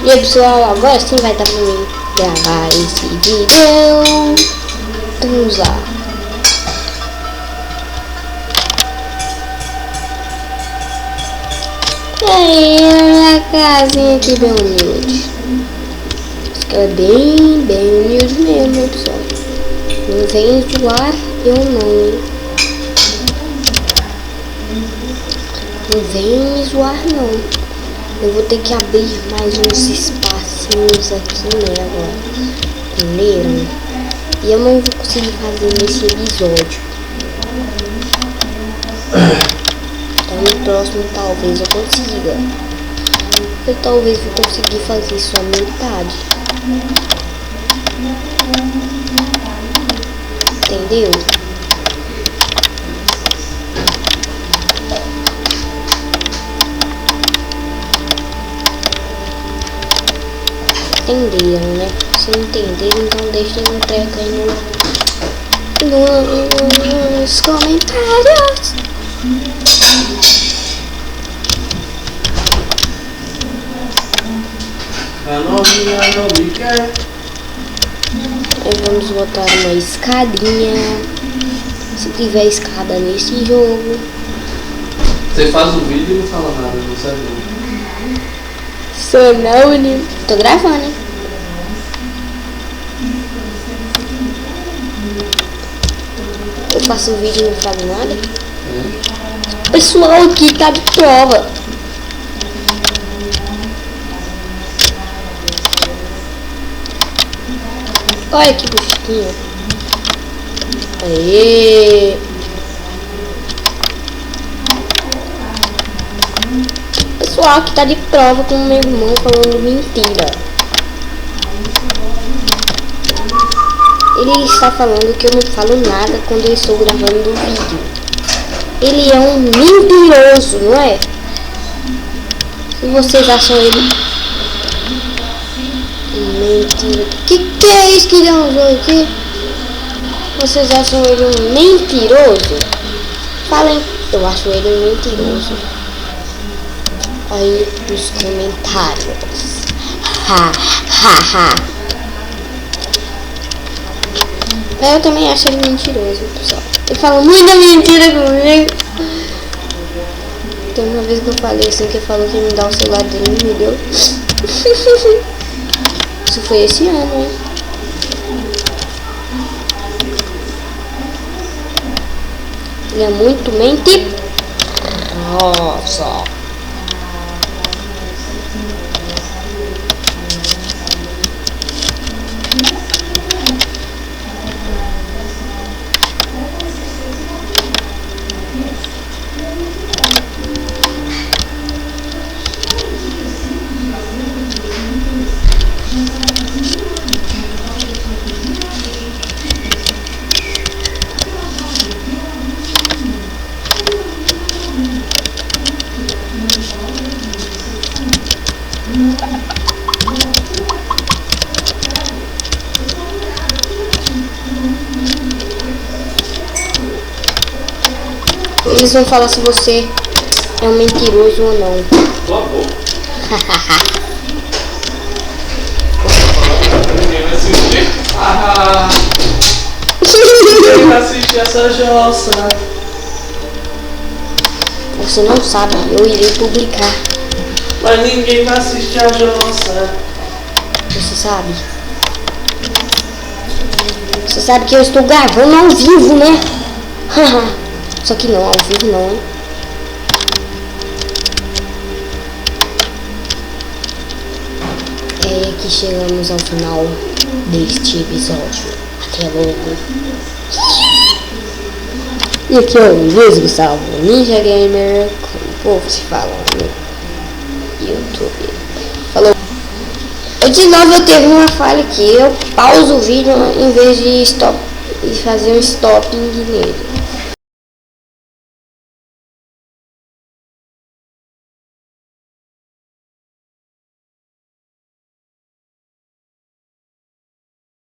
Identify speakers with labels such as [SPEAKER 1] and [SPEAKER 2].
[SPEAKER 1] E aí pessoal, agora sim vai dar pra mim gravar esse vídeo. Vamos lá. E aí, a casinha aqui bem humilde. É bem humilde mesmo, pessoal. Não vem zoar, eu não. Não vem me zoar, não. Eu vou ter que abrir mais uns espacinhos aqui, né, agora. Entenderam? E eu não vou conseguir fazer nesse episódio. Então no próximo talvez eu consiga. Eu talvez vou conseguir fazer só metade. Entendeu? Entenderam, né? Se não entenderam, então deixem um treco aí nos comentários. Aí vamos botar uma escadinha. Se tiver escada nesse jogo.
[SPEAKER 2] Você faz o vídeo e não fala nada, não sabe não.
[SPEAKER 1] Sou não, né? Tô gravando, hein? Eu faço o vídeo e não falo nada. O pessoal aqui tá de prova. Olha que bonitinho. Aê! Pessoal que tá de prova com o meu irmão falando mentira. Ele está falando que eu não falo nada quando eu estou gravando o vídeo. Ele é um mentiroso, não é? Se vocês acham ele mentira, que é isso que deu um jogo aqui? Vocês acham ele um mentiroso? Falem, eu acho ele um mentiroso. Aí nos comentários. Ha, ha, ha. Eu também acho ele mentiroso, pessoal. Ele fala muita mentira comigo. Tem uma vez que eu falei assim, que ele falou que ia me dar o celular dele, me deu. Isso foi esse ano, hein? Ele é muito mentiroso. Eles vão falar se você é um mentiroso ou não.
[SPEAKER 2] Tua boca. Ninguém vai assistir. Ninguém vai assistir essa jossa.
[SPEAKER 1] Você não sabe, eu irei publicar.
[SPEAKER 2] Mas ninguém vai assistir a jossa.
[SPEAKER 1] Você sabe? Você sabe que eu estou gravando ao vivo, né? Só que não, ao vivo não, hein? É que chegamos ao final deste episódio. Até logo. E aqui é o Luiz Gustavo, Ninja Gamer, como o povo se fala no YouTube. Falou. De novo eu teve uma falha aqui. Eu pauso o vídeo em vez de fazer um stopping nele.